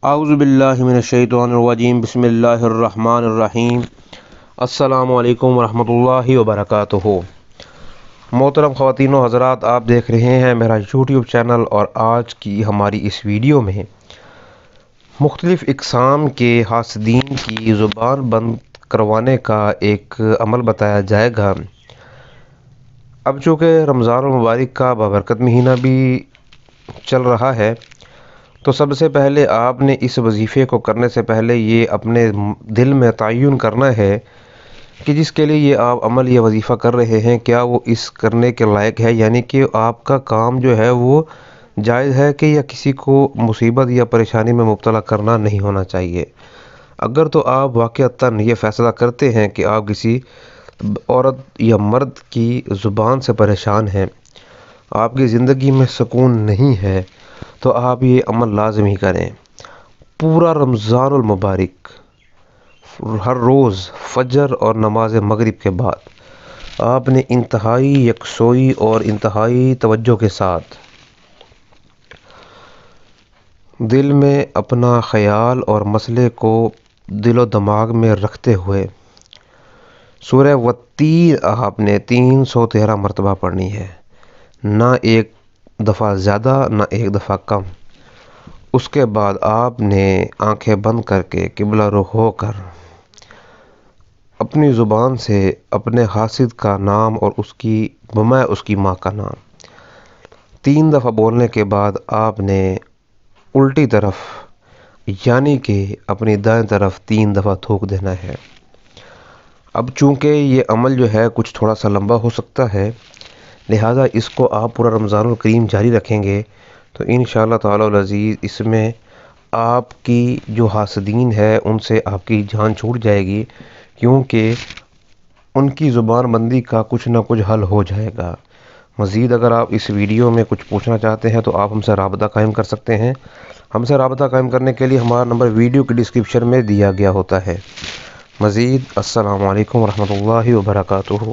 اعوذ باللہ من الشیطان الرجیم بسم اللہ الرحمن الرحیم السلام علیکم ورحمۃ اللہ وبرکاتہ۔ محترم خواتین و حضرات، آپ دیکھ رہے ہیں میرا یوٹیوب چینل، اور آج کی ہماری اس ویڈیو میں مختلف اقسام کے حاسدین کی زبان بند کروانے کا ایک عمل بتایا جائے گا۔ اب چونکہ رمضان المبارک کا بابرکت مہینہ بھی چل رہا ہے، تو سب سے پہلے آپ نے اس وظیفے کو کرنے سے پہلے یہ اپنے دل میں تعین کرنا ہے کہ جس کے لیے یہ آپ عمل یا وظیفہ کر رہے ہیں، کیا وہ اس کرنے کے لائق ہے، یعنی کہ آپ کا کام جو ہے وہ جائز ہے کہ یا کسی کو مصیبت یا پریشانی میں مبتلا کرنا نہیں ہونا چاہیے۔ اگر تو آپ واقعتاً یہ فیصلہ کرتے ہیں کہ آپ کسی عورت یا مرد کی زبان سے پریشان ہیں، آپ کی زندگی میں سکون نہیں ہے، تو آپ یہ عمل لازمی کریں۔ پورا رمضان المبارک ہر روز فجر اور نماز مغرب کے بعد آپ نے انتہائی یکسوئی اور انتہائی توجہ کے ساتھ دل میں اپنا خیال اور مسئلے کو دل و دماغ میں رکھتے ہوئے سورہ والتین آپ نے 313 مرتبہ پڑھنی ہے، نہ ایک دفعہ زیادہ نہ ایک دفعہ کم۔ اس کے بعد آپ نے آنکھیں بند کر کے قبلہ رخ ہو کر اپنی زبان سے اپنے حاسد کا نام اور اس کی ماں کا نام 3 دفعہ بولنے کے بعد آپ نے الٹی طرف یعنی کہ اپنی دائیں طرف 3 دفعہ تھوک دینا ہے۔ اب چونکہ یہ عمل جو ہے کچھ تھوڑا سا لمبا ہو سکتا ہے، لہٰذا اس کو آپ پورا رمضان الکریم جاری رکھیں گے تو انشاءاللہ تعالی العزیز اس میں آپ کی جو حاسدین ہے ان سے آپ کی جان چھوٹ جائے گی، کیونکہ ان کی زبان بندی کا کچھ نہ کچھ حل ہو جائے گا۔ مزید اگر آپ اس ویڈیو میں کچھ پوچھنا چاہتے ہیں تو آپ ہم سے رابطہ قائم کر سکتے ہیں۔ ہم سے رابطہ قائم کرنے کے لیے ہمارا نمبر ویڈیو کی ڈسکرپشن میں دیا گیا ہوتا ہے۔ مزید السلام علیکم ورحمۃ اللہ وبرکاتہ۔